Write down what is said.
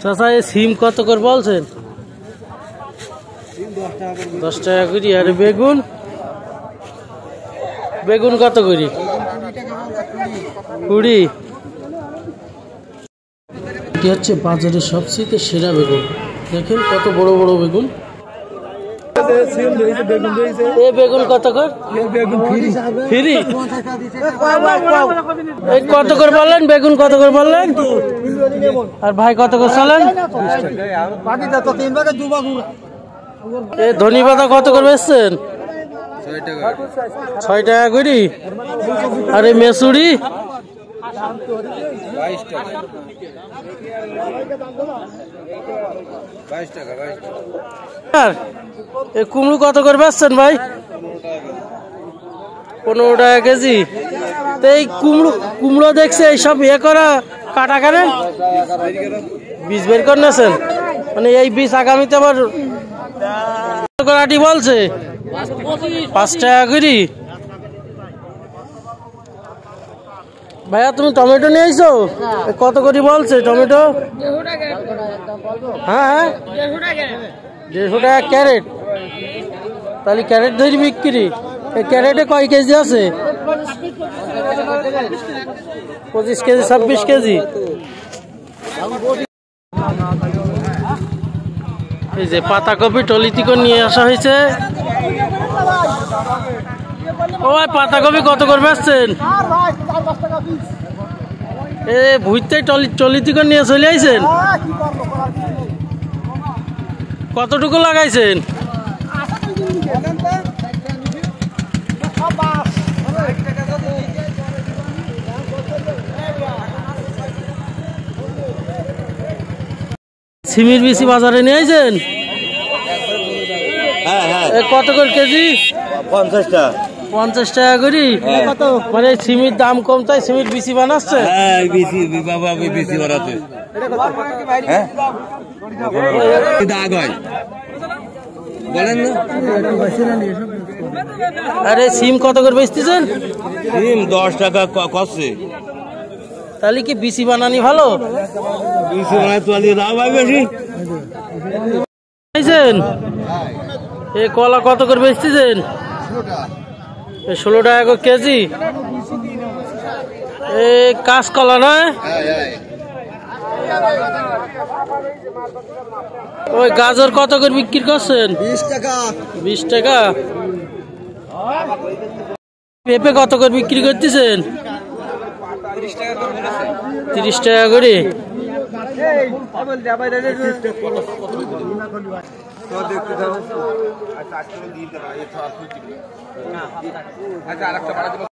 চাচা এই সিম কত করে বলছেন? 10 টাকা করে। আর বেগুন বেগুন কত করে? 20। কি হচ্ছে বাজারের সবচেয়ে সেরা বেগুন। দেখেন কত বড় বড় বেগুন। বেগুন কত করে? ফ্রি। কত করে বললেন? বেগুন কত করে বললেন? আর ভাই কত করে চালেন? ধনী পাতা কত করে বেচছেন? 6 টাকা করে। আর এই মেসুরি? 22 টাকা। কুমড়ো কত করে বেচছেন ভাই? 15 টাকা কেজি। তো এই কুমড়ো দেখছে এইসব করা কাটা কেন? বীজ বের করে নিয়েছেন? মানে এই বীজ আগামীতে আবার বলছে 5 টাকা করে। ভাইয়া তুমি টমেটো নিয়ে আইছো? কত করে বলছে টমেটো? হ্যাঁ 150 টাকা ক্যারেট। তাহলে ক্যারেট ধরে বিক্রি। এই ক্যারেটে কয় কেজি আছে? 25 কেজি 26 কেজি। এই যে পাতাকপি টলিতি করে নিয়ে আসা হয়েছে। ও ভাই পাতাকপি কত করে বেচছেন? ভুইতে টলিতি করে নিয়ে চলে আইছেন? কতটুকু লাগাইছেন? সিমির বিচি বাজারে নিয়ে আইছেন? কত করে কেজি? 50 টাকা। 50 টাকা করে। মানে সিমির দাম কম তাই সিমির বিচি বানাচ্ছে? বিচি বানাতে দাগ হয় বলেন না। আরে সিম কত করে বেচতেছেন? সিম 10 টাকা কষছে। তাহলে কি বিচি বানানি ভালো? বিচি বানাই তো লাভ হয় বেশি। এই কলা কত করে বেচতেছেন? 16 টাকা কেজি। এই কাঁচকলা নয়? ওই গাজর কত করে বিক্রি করছেন? 20 টাকা। 20 টাকা। পেঁপে কত করে বিক্রি করতেছেন? 30 টাকা করে। দেখতে